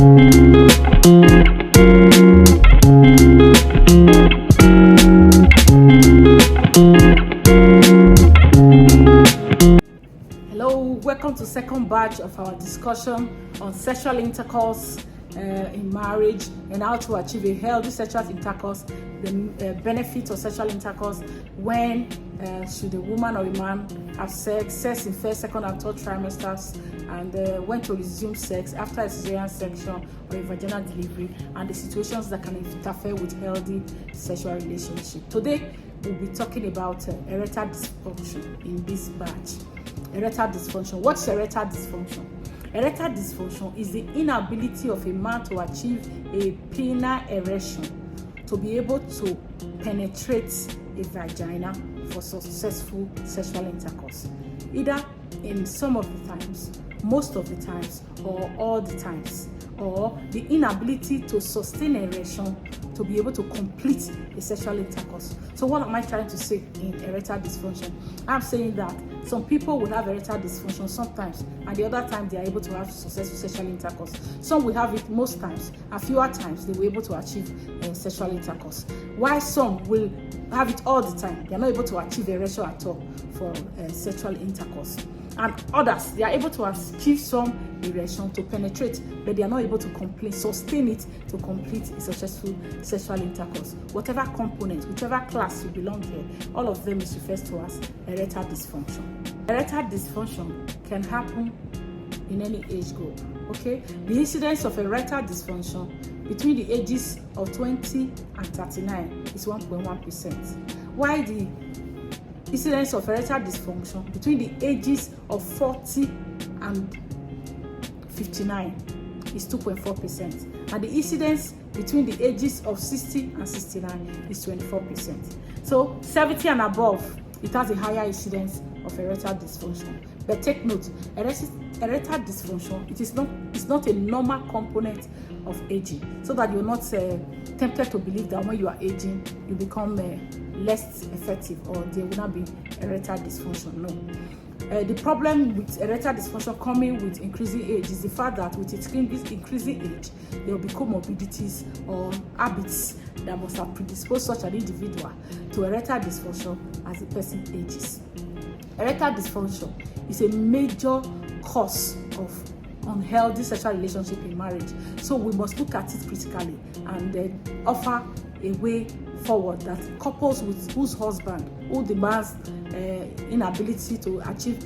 Hello, welcome to second batch of our discussion on sexual intercourse in marriage and how to achieve a healthy sexual intercourse, the benefits of sexual intercourse, when should a woman or a man have sex in first, second and third trimesters, and when to resume sex after a cesarean section or a vaginal delivery, and the situations that can interfere with healthy sexual relationship. Today we'll be talking about erectile dysfunction in this batch. Erectile dysfunction. What's erectile dysfunction? Erectile dysfunction is the inability of a man to achieve a penile erection, to be able to penetrate a vagina for successful sexual intercourse, either in some of the times, most of the times, or all the times, or the inability to sustain erection to be able to complete a sexual intercourse. So what am I trying to say in erectile dysfunction? I'm saying that some people will have erectile dysfunction sometimes, and the other time they are able to have successful sexual intercourse. Some will have it most times, and fewer times they will be able to achieve sexual intercourse. While some will have it all the time, they are not able to achieve erection at all for sexual intercourse. And others, they are able to achieve some erection to penetrate, but they are not able to sustain it to complete a successful sexual intercourse. Whatever component, whichever class you belong here, all of them is referred to as erectile dysfunction. Erectile dysfunction can happen in any age group. Okay, the incidence of erectile dysfunction between the ages of 20 and 39 is 1.1%, while the incidence of erectile dysfunction between the ages of 40 and 59 is 2.4%, and the incidence between the ages of 60 and 69 is 24%. So 70 and above, it has a higher incidence of erectile dysfunction. But take note, erectile dysfunction, it's not a normal component of aging, so that you're not tempted to believe that when you are aging you become less effective or there will not be erectile dysfunction. No. The problem with erectile dysfunction coming with increasing age is the fact that with increasing age, there will be comorbidities or habits that must have predisposed such an individual to erectile dysfunction as the person ages. Erectile dysfunction is a major cause of unhealthy sexual relationship in marriage. So we must look at it critically and offer a way forward that couples with whose husband, who demands inability to achieve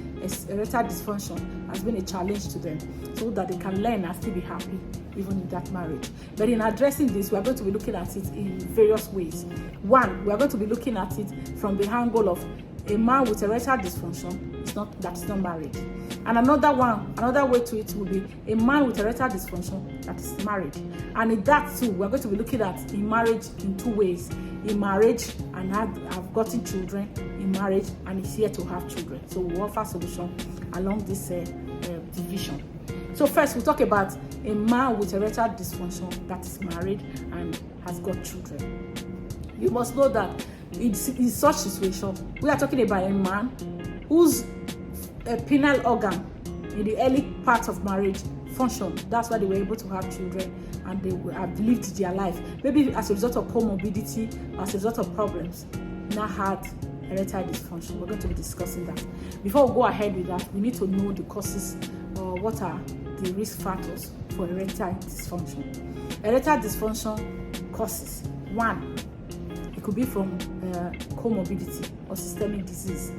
erectile dysfunction has been a challenge to them, so that they can learn and still be happy even in that marriage. But in addressing this, we are going to be looking at it in various ways. One, we are going to be looking at it from the angle of a man with erectile dysfunction that's not married. And another way to it will be a man with erectile dysfunction that is married. And in that too, we're going to be looking at in marriage in two ways. In marriage and have gotten children, in marriage and is here to have children. So we'll offer solution along this division. So first, we'll talk about a man with erectile dysfunction that is married and has got children. You must know that in such situation, we are talking about a man whose penile organ in the early part of marriage functioned. That's why they were able to have children and they have lived their life. Maybe as a result of comorbidity, as a result of problems, now had erectile dysfunction. We're going to be discussing that. Before we go ahead with that, we need to know the causes or what are the risk factors for erectile dysfunction. Erectile dysfunction causes: one, it could be from comorbidity or systemic disease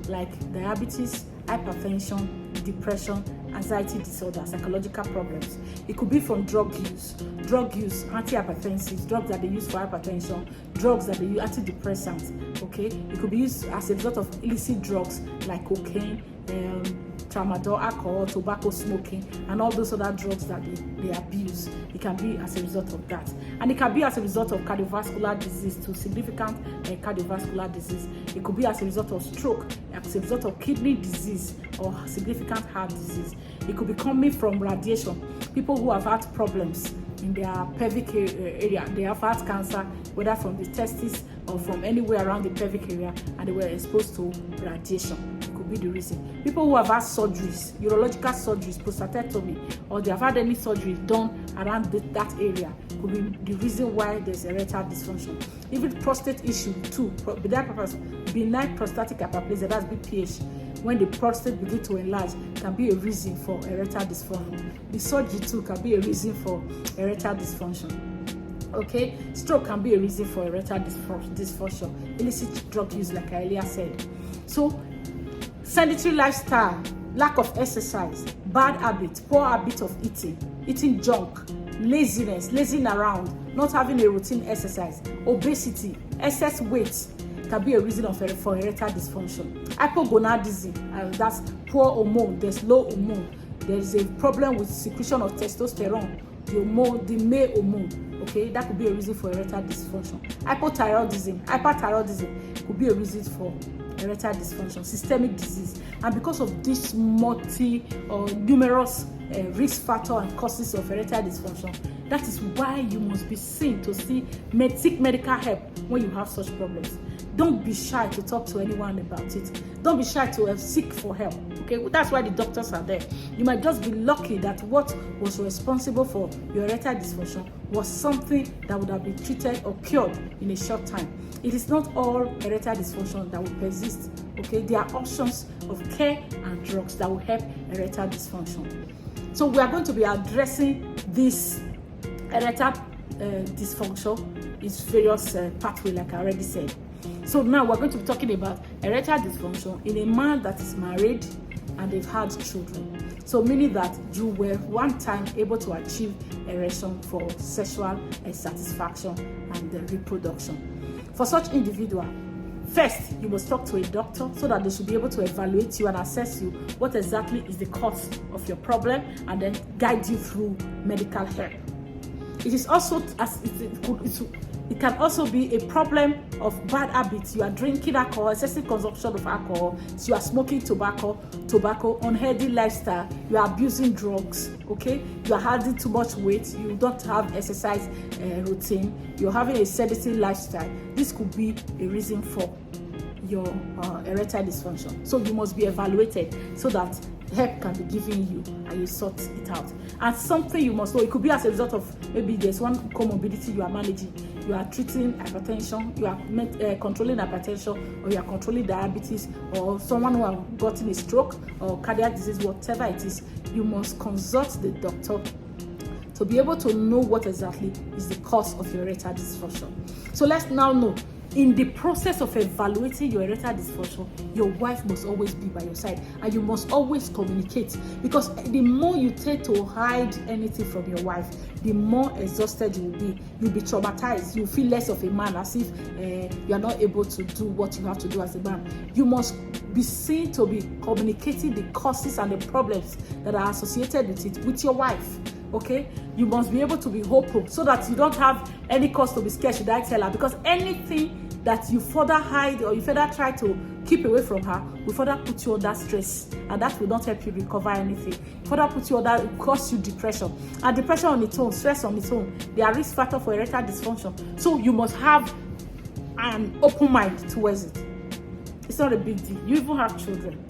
like diabetes, hypertension, depression, anxiety disorder, psychological problems. It could be from drug use, antihypertensives, drugs that they use for hypertension, drugs that they use, antidepressants. Okay, it could be used as a result of illicit drugs like cocaine, tramadol, alcohol, tobacco, smoking, and all those other drugs that they abuse. It can be as a result of that. And it can be as a result of cardiovascular disease, to significant cardiovascular disease. It could be as a result of stroke, as a result of kidney disease or significant heart disease. It could be coming from radiation. People who have had problems in their pelvic area, they have had cancer, whether from the testes or from anywhere around the pelvic area, and they were exposed to radiation. It could be the reason. People who have had surgeries, urological surgeries, prostatectomy, or they have had any surgery done around that area could be the reason why there's erectile dysfunction. Even prostate issue too, benign prostatic hyperplasia, that's BPH, when the prostate begins to enlarge, can be a reason for erectile dysfunction. The surgery too can be a reason for erectile dysfunction. Okay, stroke can be a reason for erectile dysfunction. Illicit drug use, like I earlier said. So, sedentary lifestyle, lack of exercise, bad habits, poor habit of eating junk, laziness, lazing around, not having a routine exercise, obesity, excess weight can be a reason for erectile dysfunction. Hypogonadism, that's poor hormone, there's low hormone. There is a problem with secretion of testosterone, the male hormone. Okay, that could be a reason for erectile dysfunction. Hyperthyroidism could be a reason for erectile dysfunction. Systemic disease, and because of this numerous risk factor and causes of erectile dysfunction, that is why you must be seen to seek medical help when you have such problems. Don't be shy to talk to anyone about it. Don't be shy to seek for help. Okay, that's why the doctors are there. You might just be lucky that what was responsible for your erectile dysfunction was something that would have been treated or cured in a short time. It is not all erectile dysfunction that will persist. Okay, there are options of care and drugs that will help erectile dysfunction. So we are going to be addressing this erectile dysfunction, its various pathways, like I already said. So now we're going to be talking about erectile dysfunction in a man that is married and they've had children. So meaning that you were one time able to achieve erection for sexual satisfaction and reproduction. For such individual, first you must talk to a doctor so that they should be able to evaluate you and assess you what exactly is the cause of your problem, and then guide you through medical help. It is also it can also be a problem of bad habits. You are drinking alcohol, excessive consumption of alcohol, so you are smoking tobacco, unhealthy lifestyle, you are abusing drugs, okay? You are adding too much weight, you don't have exercise routine, you're having a sedentary lifestyle. This could be a reason for your erectile dysfunction. So you must be evaluated so that help can be given you and you sort it out. And something you must know, it could be as a result of maybe there's one comorbidity you are managing. You are treating hypertension, you are controlling hypertension, or you are controlling diabetes, or someone who has gotten a stroke or cardiac disease, whatever it is. You must consult the doctor to be able to know what exactly is the cause of your erectile dysfunction. So let's now know, in the process of evaluating your erectile dysfunction, your wife must always be by your side, and you must always communicate, because the more you tend to hide anything from your wife, the more exhausted you will be. You'll be traumatized. You feel less of a man, as if you are not able to do what you have to do as a man. You must be seen to be communicating the causes and the problems that are associated with it with your wife. Okay, you must be able to be hopeful so that you don't have any cause to be scared should I tell her, because anything that you further hide or you further try to keep away from her will further put you under stress, and that will not help you recover anything. Further put you under, cause you depression, and depression on its own, stress on its own, they are risk factor for erectile dysfunction. So you must have an open mind towards it. It's not a big deal. You even have children.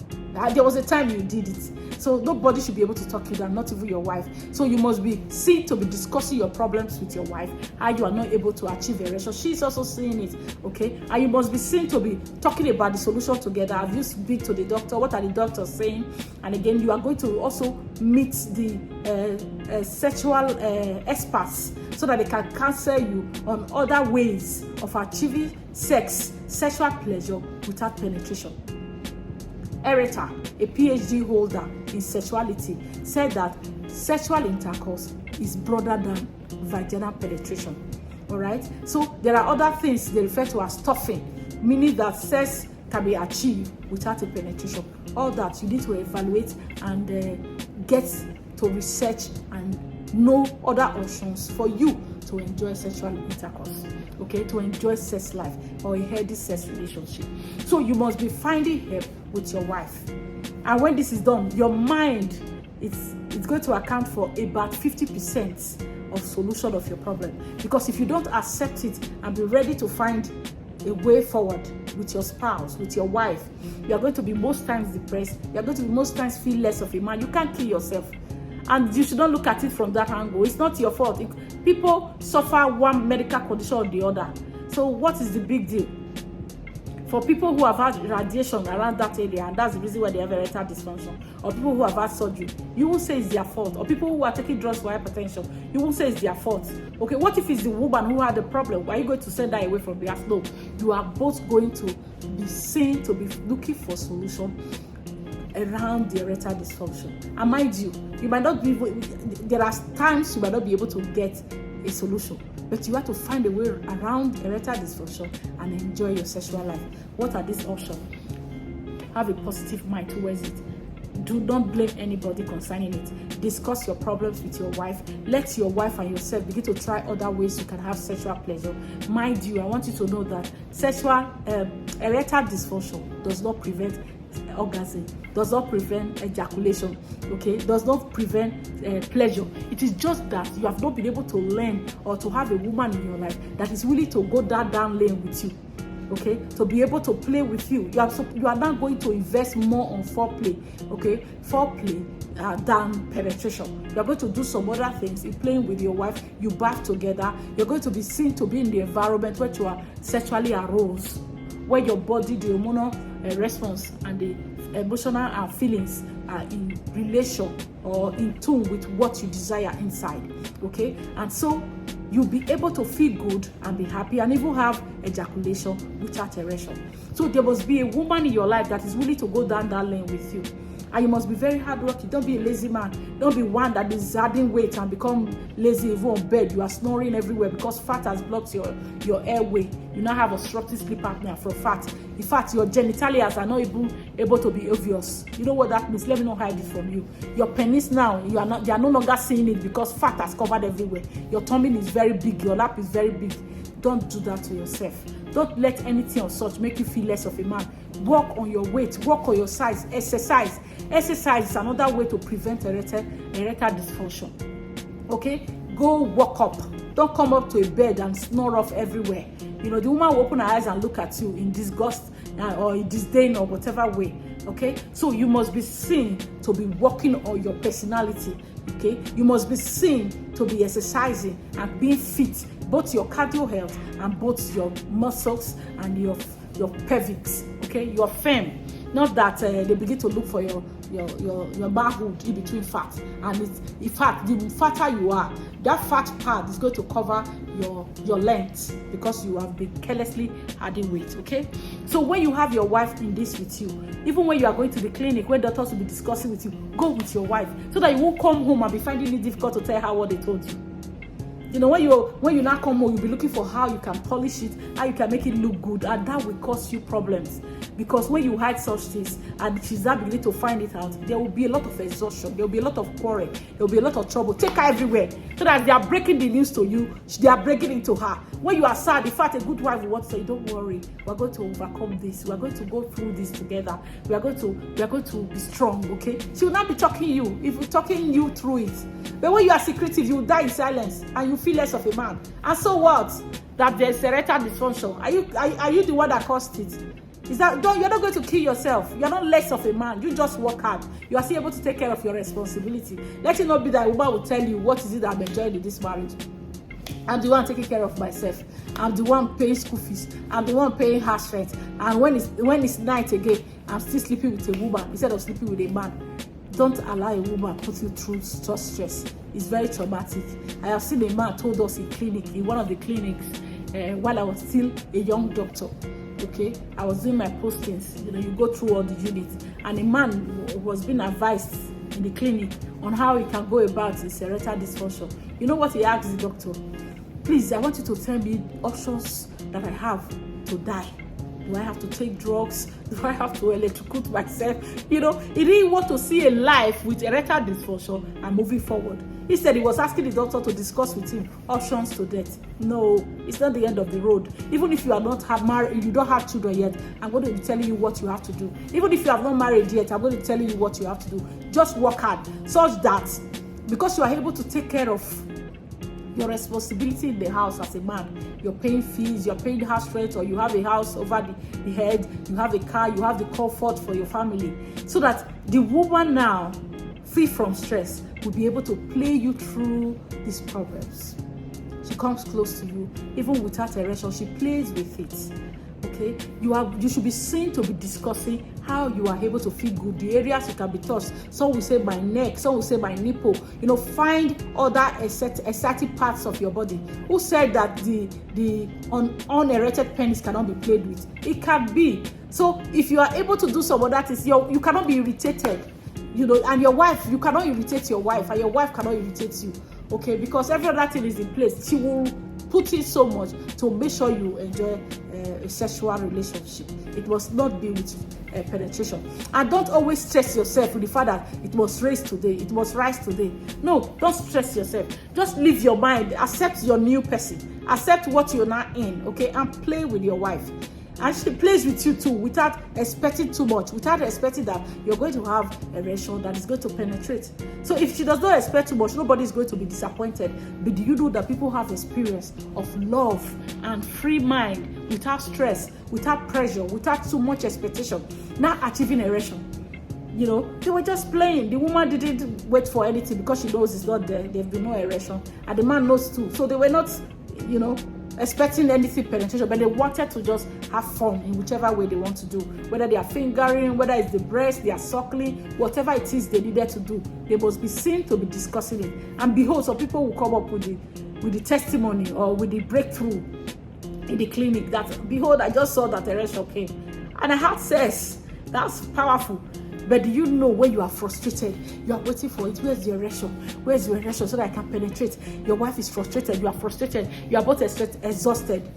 There was a time you did it. So nobody should be able to talk you down, not even your wife. So you must be seen to be discussing your problems with your wife, how you are not able to achieve erection. She's also seeing it, okay? And you must be seen to be talking about the solution together. Have you been to the doctor? What are the doctors saying? And again, you are going to also meet the sexual experts so that they can counsel you on other ways of achieving sexual pleasure without penetration. Erectile, a PhD holder in sexuality, said that sexual intercourse is broader than vaginal penetration. All right, so there are other things they refer to as stuffing, meaning that sex can be achieved without a penetration. All that you need to evaluate and get to research and know other options for you to enjoy sexual intercourse, okay, to enjoy sex life or a healthy sex relationship. So you must be finding help with your wife, and when this is done, your mind it's going to account for about 50% of solution of your problem, because if you don't accept it and be ready to find a way forward with your spouse, with your wife. You are going to be most times depressed. You are going to be most times feel less of a man. You can't kill yourself. And you should not look at it from that angle. It's not your fault. People suffer one medical condition or the other. So what is the big deal? For people who have had radiation around that area, and that's the reason why they have erectile dysfunction, or people who have had surgery, you won't say it's their fault. Or people who are taking drugs for hypertension, you won't say it's their fault. Okay, what if it's the woman who had the problem? Why are you going to send her away from the house? No, you are both going to be seen to be looking for solution around the erectile dysfunction. And mind you, you might not be, there are times you might not be able to get a solution, but you have to find a way around erectile dysfunction and enjoy your sexual life. What are these options? Have a positive mind towards it. Do not blame anybody concerning it. Discuss your problems with your wife. Let your wife and yourself begin to try other ways you can have sexual pleasure. Mind you, I want you to know that sexual erectile dysfunction does not prevent orgasm, does not prevent ejaculation, okay, does not prevent pleasure. It is just that you have not been able to learn or to have a woman in your life that is willing to go down lane with you, okay, to be able to play with you. You are now going to invest more on foreplay, okay, foreplay than penetration. You are going to do some other things in playing with your wife. You bath together. You're going to be seen to be in the environment where you are sexually aroused, where your body, the hormonal response and the emotional feelings are in relation or in tune with what you desire inside, okay? And so you'll be able to feel good and be happy and even have ejaculation without erection. So there must be a woman in your life that is willing to go down that lane with you. And you must be very hardworking. Don't be a lazy man. Don't be one that is adding weight and become lazy even on bed. You are snoring everywhere because fat has blocked your airway. You now have obstructive sleep apnea from fat. In fact, your genitalia are not even able to be obvious. You know what that means? Let me not hide it from you. Your penis now, they are no longer seeing it because fat has covered everywhere. Your tummy is very big. Your lap is very big. Don't do that to yourself. Don't let anything of such make you feel less of a man. Work on your weight. Work on your size. Exercise. Exercise is another way to prevent erectile dysfunction. Okay? Go walk up. Don't come up to a bed and snore off everywhere. You know, the woman will open her eyes and look at you in disgust or in disdain or whatever way. Okay? So you must be seen to be working on your personality. Okay? You must be seen to be exercising and being fit, both your cardio health and both your muscles and your pelvics. Okay? Your firm. Not that they begin to look for your manhood in between fat. And in fact, the fatter you are, that fat part is going to cover your length because you have been carelessly adding weight. Okay? So when you have your wife in this with you, even when you are going to the clinic, when doctors will be discussing with you, go with your wife so that you won't come home and be finding it difficult to tell her what they told you. You know, when you now come home, you'll be looking for how you can polish it, how you can make it look good, and that will cause you problems. Because when you hide such things and she's not beginning to find it out, there will be a lot of exhaustion, there will be a lot of quarrel, there will be a lot of trouble. Take her everywhere so that they are breaking the news to you, they are breaking it to her. When you are sad, in fact, a good wife will want to say, don't worry, we're going to overcome this, we're going to go through this together, we are going to be strong, okay? She will not be talking you, if you're talking you through it. But when you are secretive, you will die in silence and you feel less of a man. And so what? That there's erectile dysfunction. Are you the one that caused it? Is that you're not going to kill yourself? You're not less of a man. You just work hard. You are still able to take care of your responsibility. Let it not be that a woman will tell you, what is it that I'm enjoying in this marriage? I'm the one taking care of myself. I'm the one paying school fees. I'm the one paying house rent. And when it's night again, I'm still sleeping with a woman instead of sleeping with a man. Don't allow a woman put you through such stress. It's very traumatic. I have seen a man told us in one of the clinics, while I was still a young doctor. Okay, I was doing my postings. You know, you go through all the units, and a man was being advised in the clinic on how he can go about his erectile dysfunction. You know what he asked the doctor? Please, I want you to tell me options that I have to die. Do I have to take drugs? Do I have to electrocute myself? You know, he didn't want to see a life with erectile dysfunction and moving forward. Instead, he was asking the doctor to discuss with him options to death. No, it's not the end of the road. Even if you are not married, you don't have children yet, I'm going to be telling you what you have to do. Even if you have not married yet, I'm going to tell you what you have to do. Just work hard, such that because you are able to take care of your responsibility in the house as a man. You're paying fees, you're paying house rent, or you have a house over the head, you have a car, you have the comfort for your family. So that the woman now, free from stress, will be able to play you through these problems. She comes close to you, even without erection, she plays with it. Okay, you should be seen to be discussing how you are able to feel good, the areas you can be touched. Some will say my neck, some will say my nipple. Find other exciting parts of your body. Who said that the unerected penis cannot be played with? It can be. So if you are able to do some other things, you cannot be irritated. And your wife, you cannot irritate your wife, and your wife cannot irritate you. Okay, because every other thing is in place. She will put in so much to make sure you enjoy a sexual relationship. It must not be with penetration. And don't always stress yourself with the fact that it must rise today. No, don't stress yourself. Just leave your mind, accept your new person, accept what you're not in, okay, and play with your wife. And she plays with you too, without expecting too much, without expecting that you're going to have erection that is going to penetrate. So if she does not expect too much, nobody is going to be disappointed. But do you know that people have experience of love and free mind, without stress, without pressure, without too much expectation, now achieving erection? They were just playing. The woman didn't wait for anything because she knows it's not there. There's been no erection. And the man knows too. So they were not, expecting anything penetration, but they wanted to just have fun in whichever way they want to do. Whether they are fingering, whether it's the breast, they are suckling, whatever it is they needed to do, they must be seen to be discussing it. And behold, some people will come up with the testimony or with the breakthrough in the clinic that, behold, I just saw that erection came. And I had sex. That's powerful. But do you know when you are frustrated, you are waiting for it? Where's the erection? Where's the erection so that I can penetrate? Your wife is frustrated, you are frustrated, you are both exhausted.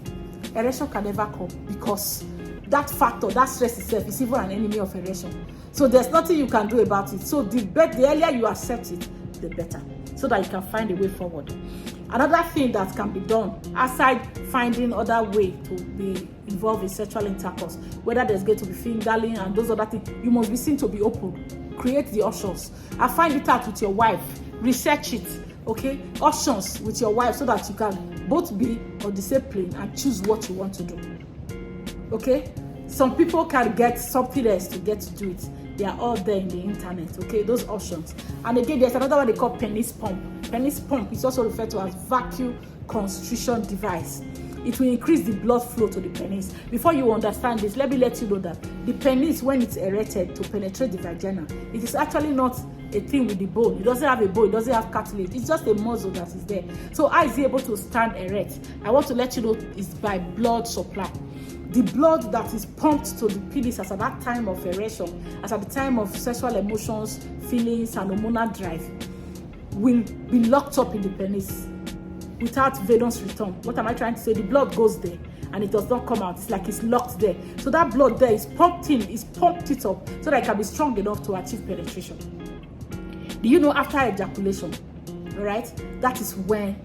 Erection can never come because that factor, that stress itself is even an enemy of erection. So there's nothing you can do about it. So the earlier you accept it, the better, so that you can find a way forward. Another thing that can be done, aside finding other way to be involved in sexual intercourse, whether there's going to be fingering and those other things, you must be seen to be open. Create the options. And find it out with your wife. Research it. Okay? Options with your wife so that you can both be on the same plane and choose what you want to do. Okay? Some people can get something else to get to do it. They are all there in the internet, okay? Those options. And again, there's another one they call penis pump. Penis pump is also referred to as vacuum constriction device. It will increase the blood flow to the penis. Before you understand this, let me let you know that the penis, when it's erected to penetrate the vagina, it is actually not a thing with the bone. It doesn't have a bone, it doesn't have cartilage. It's just a muscle that is there. So how is he able to stand erect? I want to let you know it's by blood supply. The blood that is pumped to the penis as at that time of erection, as at the time of sexual emotions, feelings, and hormonal drive, will be locked up in the penis without venous return. What am I trying to say? The blood goes there and it does not come out. It's like it's locked there. So that blood there is pumped in, is pumped it up so that it can be strong enough to achieve penetration. Do you know after ejaculation, all right, that is when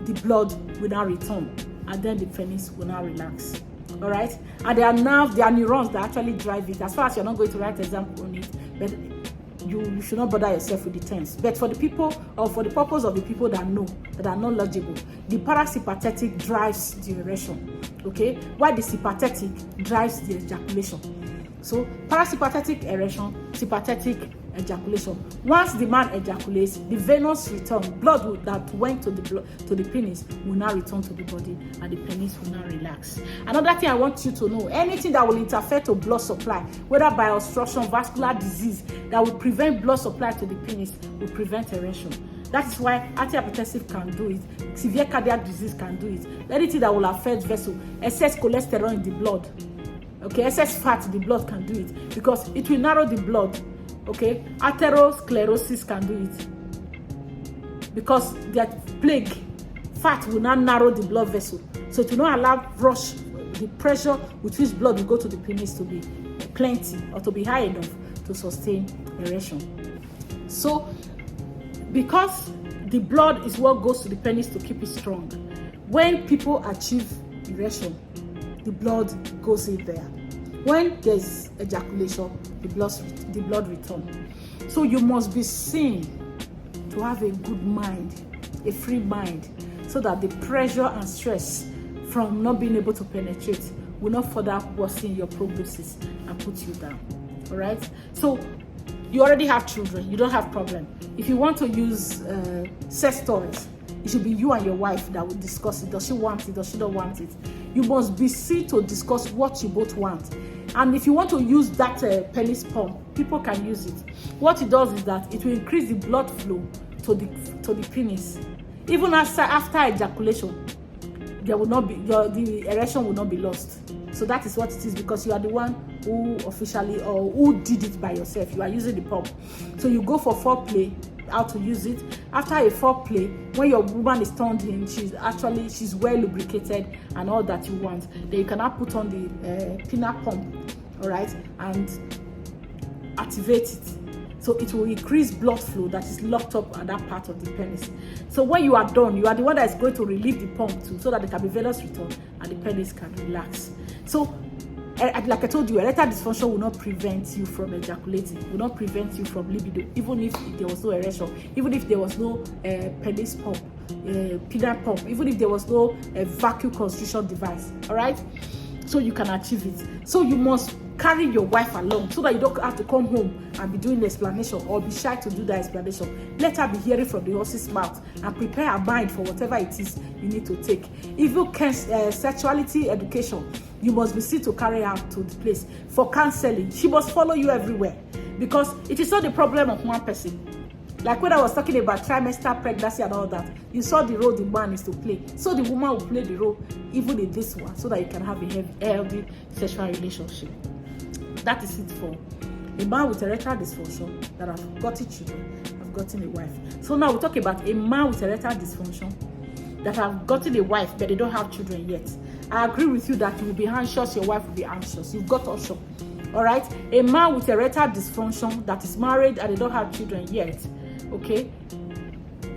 the blood will now return and then the penis will now relax. All right, and there are neurons that actually drive it. As far as you're not going to write example on it, but you should not bother yourself with the terms. But for the people, or for the purpose of the people that know, that are knowledgeable, the parasympathetic drives the erection, okay, while the sympathetic drives the ejaculation. So parasympathetic erection, sympathetic ejaculation. Once the man ejaculates, the venous return, blood that went to the penis will now return to the body and the penis will now relax. Another thing I want you to know, anything that will interfere to blood supply, whether by obstruction, vascular disease, that will prevent blood supply to the penis, will prevent erection. That is why antihypertensive can do it, severe cardiac disease can do it, anything that will affect vessel, excess cholesterol in the blood, okay, excess fat in the blood can do it because it will narrow the blood. Okay, atherosclerosis can do it because that plague fat will not narrow the blood vessel, so it will not allow rush the pressure with which blood will go to the penis to be plenty or to be high enough to sustain erection. So because the blood is what goes to the penis to keep it strong, when people achieve erection, the blood goes in there. When there's ejaculation, the blood returns. So you must be seen to have a good mind, a free mind, so so that the pressure and stress from not being able to penetrate will not further worsen your prognosis and put you down. All right? So you already have children, you don't have problem. If you want to use sex toys, it should be you and your wife that will discuss it. Does she want it? Does she not want it? You must be seen to discuss what you both want. And if you want to use that penis pump, people can use it. What it does is that it will increase the blood flow to the penis. Even after ejaculation, there will not be the erection will not be lost. So that is what it is, because you are the one who officially or who did it by yourself. You are using the pump. So you go for foreplay, how to use it. After a foreplay, when your woman is turned in, she's well lubricated and all that you want, then you can now put on the penile pump, all right, and activate it. So it will increase blood flow that is locked up at that part of the penis. So when you are done, you are the one that is going to relieve the pump too, so that there can be venous return and the penis can relax. So like I told you, erectile dysfunction will not prevent you from ejaculating, will not prevent you from libido, even if there was no erection, even if there was no penis pump, penile pump, even if there was no vacuum constriction device. All right? So you can achieve it. So you must carry your wife along so that you don't have to come home and be doing the explanation or be shy to do the explanation. Let her be hearing from the horse's mouth and prepare her mind for whatever it is you need to take. If you can sexuality education, you must be seen to carry her to the place. For counseling, she must follow you everywhere, because it is not the problem of one person. Like when I was talking about trimester pregnancy and all that, you saw the role the man is to play. So the woman will play the role even in this one, so that you can have a healthy sexual relationship. That is it for a man with erectile dysfunction that have gotten children, have gotten a wife. So now we talk about a man with erectile dysfunction that have gotten a wife but they don't have children yet. I agree with you that you will be anxious, your wife will be anxious. You've got option. All right? A man with erectile dysfunction that is married and they don't have children yet, okay?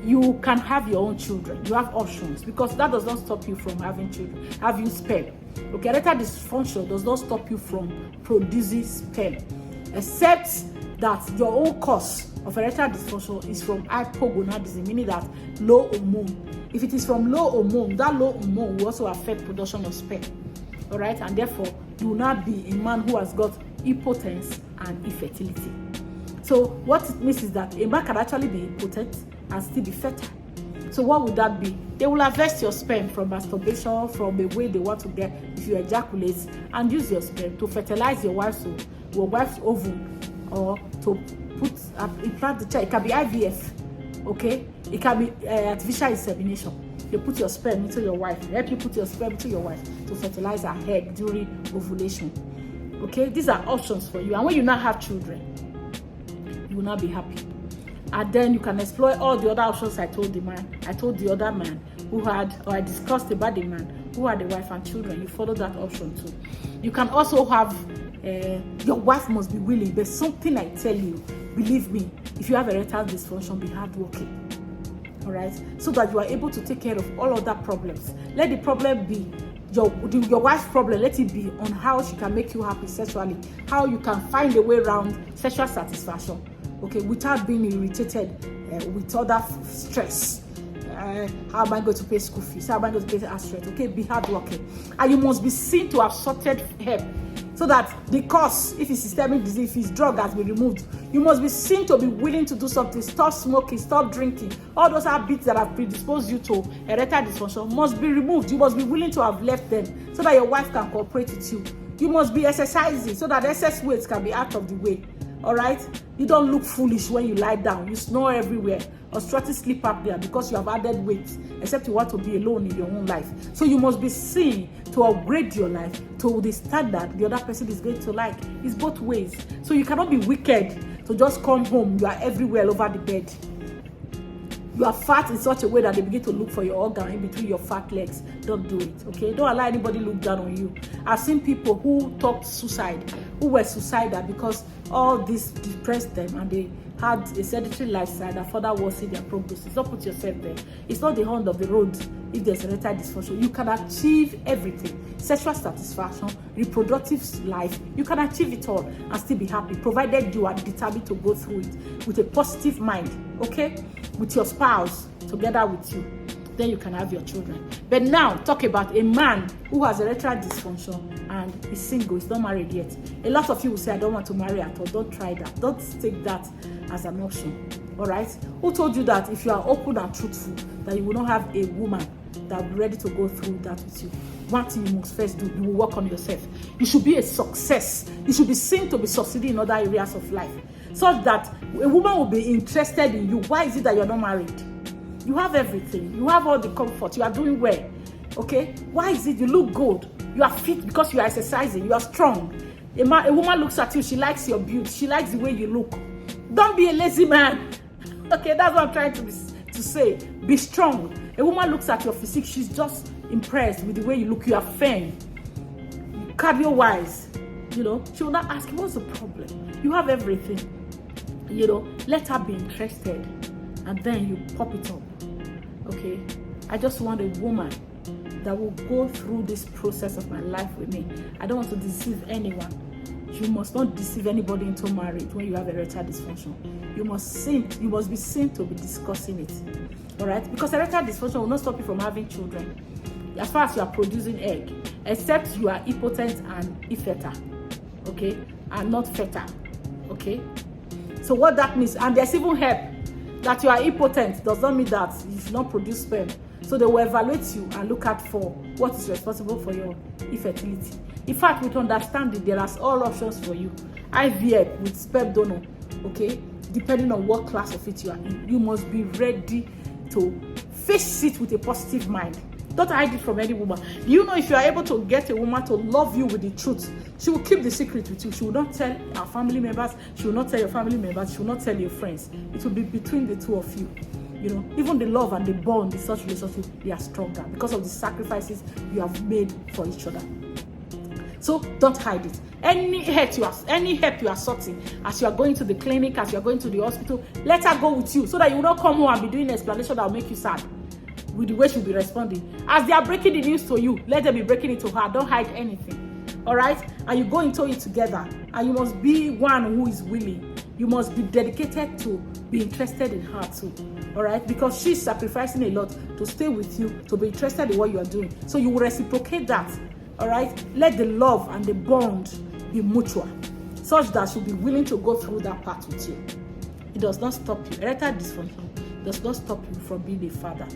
You can have your own children. You have options, because that does not stop you from having children, having sperm. Okay, erectile dysfunction does not stop you from producing sperm, except that your own cause of erectile dysfunction is from hypogonadism, meaning that low hormone. If it is from low hormone, that low hormone will also affect production of sperm. All right, and therefore you will not be a man who has got impotence and infertility. So what it means is that a man can actually be impotent and still be fertile. So what would that be? They will harvest your sperm from masturbation, from a way they want to get if you ejaculate, and use your sperm to fertilize your wife's ovum, or to implant the child. It can be IVF, okay? It can be artificial insemination. They put your sperm into your wife, help you put your sperm into your wife to fertilize her egg during ovulation. Okay, these are options for you. And when you now have children, you will not be happy. And then you can explore all the other options I told the other man who had, or I discussed about the man who had a wife and children. You follow that option too. You can also have, your wife must be willing. There's something I tell you, believe me, if you have erectile dysfunction, be hardworking. All right, so that you are able to take care of all other problems. Let the problem be your wife's problem. Let it be on how she can make you happy sexually, how you can find a way around sexual satisfaction, okay, without being irritated with other stress. How am I going to pay school fees? How am I going to pay house rent? Okay, be hardworking, and you must be seen to have sorted help, so that the cause, if it's systemic disease, if it's drug, has been removed. You must be seen to be willing to do something. Stop smoking, stop drinking. All those habits that have predisposed you to erectile dysfunction must be removed. You must be willing to have left them, so that your wife can cooperate with you. You must be exercising, so that excess weight can be out of the way. All right? You don't look foolish when you lie down. You snore everywhere, or strutting sleep up there because you have added weight, except you want to be alone in your own life. So you must be seen to upgrade your life to the standard the other person is going to like. It's both ways. So you cannot be wicked to just come home. You are everywhere all over the bed. You are fat in such a way that they begin to look for your organ in between your fat legs. Don't do it, okay? Don't allow anybody look down on you. I've seen people who talked suicide, who were suicidal because all this depressed them and they had a sedentary lifestyle that further worsened their prognosis. Don't put yourself there. It's not the end of the road if there's erectile dysfunction. You can achieve everything. Sexual satisfaction, reproductive life, you can achieve it all and still be happy, provided you are determined to go through it with a positive mind, okay? With your spouse together with you. then you can have your children. But now, talk about a man who has erectile dysfunction and is single, is not married yet. A lot of you will say, I don't want to marry at all. Don't try that. Don't take that as an option. All right? Who told you that if you are open and truthful, that you will not have a woman that will be ready to go through that with you? One thing you must first do, you will work on yourself. You should be a success. You should be seen to be succeeding in other areas of life, such that a woman will be interested in you. Why is it that you're not married? You have everything. You have all the comfort. You are doing well. Okay? Why is it you look good? You are fit because you are exercising. You are strong. A woman looks at you. She likes your beauty. She likes the way you look. Don't be a lazy man. Okay? That's what I'm trying to say. Be strong. A woman looks at your physique. She's just impressed with the way you look. You are firm. Cardio-wise, she will not ask you, what's the problem? You have everything. Let her be interested. And then you pop it up. Okay, I just want a woman that will go through this process of my life with me. I don't want to deceive anyone. You must not deceive anybody into marriage when you have erectile dysfunction. You must be seen to be discussing it. All right, because erectile dysfunction will not stop you from having children as far as you are producing egg, except you are impotent and infertile. Okay, and not fertile. Okay, so what that means, and there's even help. That you are impotent does not mean that you should not produce sperm. So they will evaluate you and look at for what is responsible for your infertility. In fact, with understanding, there are all options for you. IVF with sperm donor, okay? Depending on what class of it you are in, you must be ready to face it with a positive mind. Don't hide it from any woman. Do you know if you are able to get a woman to love you with the truth, she will keep the secret with you. She will not tell her family members. She will not tell your family members. She will not tell your friends. It will be between the two of you. Even the love and the bond in such relationship, they are stronger because of the sacrifices you have made for each other. So don't hide it. Any help you are sorting as you are going to the clinic, as you are going to the hospital, let her go with you so that you will not come home and be doing an explanation that will make you sad with the way she'll be responding. As they are breaking the news to you, let them be breaking it to her. Don't hide anything. All right? And you go into it together. And you must be one who is willing. You must be dedicated to be interested in her too. All right? Because she's sacrificing a lot to stay with you, to be interested in what you are doing. So you will reciprocate that. All right? Let the love and the bond be mutual, such that she'll be willing to go through that part with you. It does not stop you. Erectile dysfunction does not stop you from being a father.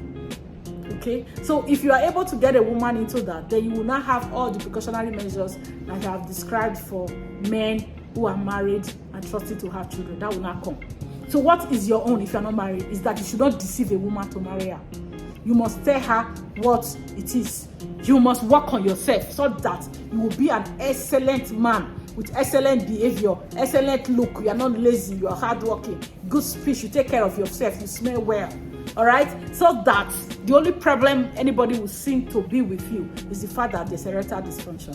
Okay, so if you are able to get a woman into that, then you will not have all the precautionary measures that I have described for men who are married and trusting to have children. That will not come. So what is your own if you are not married is that you should not deceive a woman to marry her. You must tell her what it is. You must work on yourself so that you will be an excellent man with excellent behavior, excellent look. You are not lazy, you are hardworking, good speech, you take care of yourself, you smell well. All right, so that the only problem anybody will seem to be with you is the fact that there's erectile dysfunction.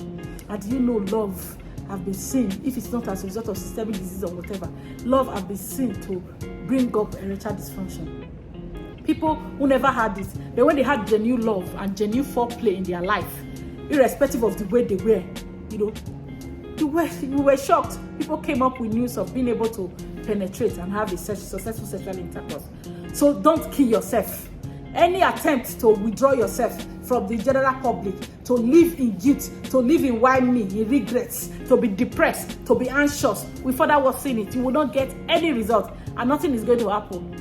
And love have been seen, if it's not as a result of systemic disease or whatever, love have been seen to bring up erectile dysfunction. People who never had it, but when they had genuine love and genuine foreplay in their life, irrespective of the way they were, you were shocked. People came up with news of being able to penetrate and have a successful sexual intercourse. So don't kill yourself. Any attempt to withdraw yourself from the general public, to live in guilt, to live in why me, in regrets, to be depressed, to be anxious, with further worse in it, you will not get any result and nothing is going to happen.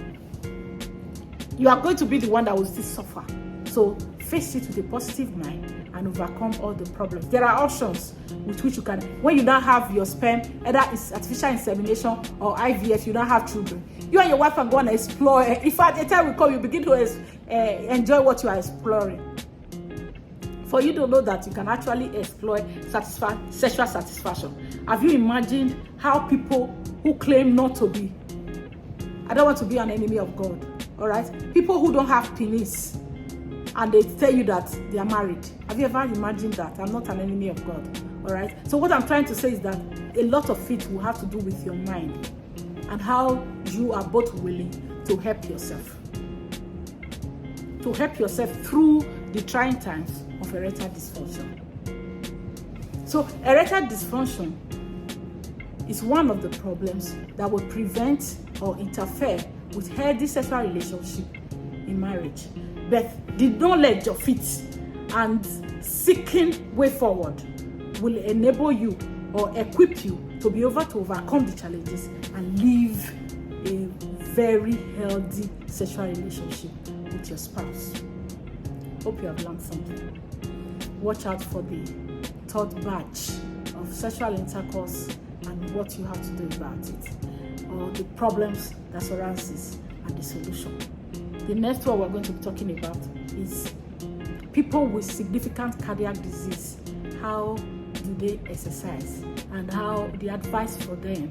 You are going to be the one that will still suffer. So face it with a positive mind and overcome all the problems. There are options with which you can, when you don't have your sperm, either it's artificial insemination or IVF, you don't have children. You and your wife can go and explore. In fact, the time will come, you begin to enjoy what you are exploring. For you to know that you can actually explore sexual satisfaction. Have you imagined how people who claim not to be, I don't want to be an enemy of God, all right? People who don't have penis, and they tell you that they are married. Have you ever imagined that? I'm not an enemy of God, all right? So what I'm trying to say is that a lot of it will have to do with your mind and how you are both willing to help yourself. To help yourself through the trying times of erectile dysfunction. So erectile dysfunction is one of the problems that will prevent or interfere with healthy sexual relationship in marriage. but the knowledge of it and seeking way forward will enable you or equip you to be able to overcome the challenges and live a very healthy sexual relationship with your spouse. Hope you have learned something. Watch out for the third batch of sexual intercourse and what you have to do about it, or the problems that surrounds this and the solution. The next one we're going to be talking about is people with significant cardiac disease. How do they exercise, and how the advice for them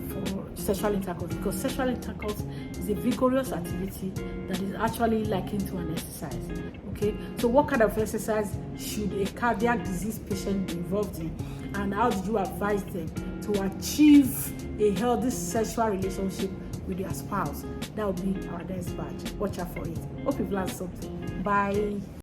for sexual intercourse, because sexual intercourse is a vigorous activity that is actually likened to an exercise. Okay, so what kind of exercise should a cardiac disease patient be involved in, and how did you advise them to achieve a healthy sexual relationship with their spouse? That will be our next batch. Watch out for it. Hope you've learned something. Bye.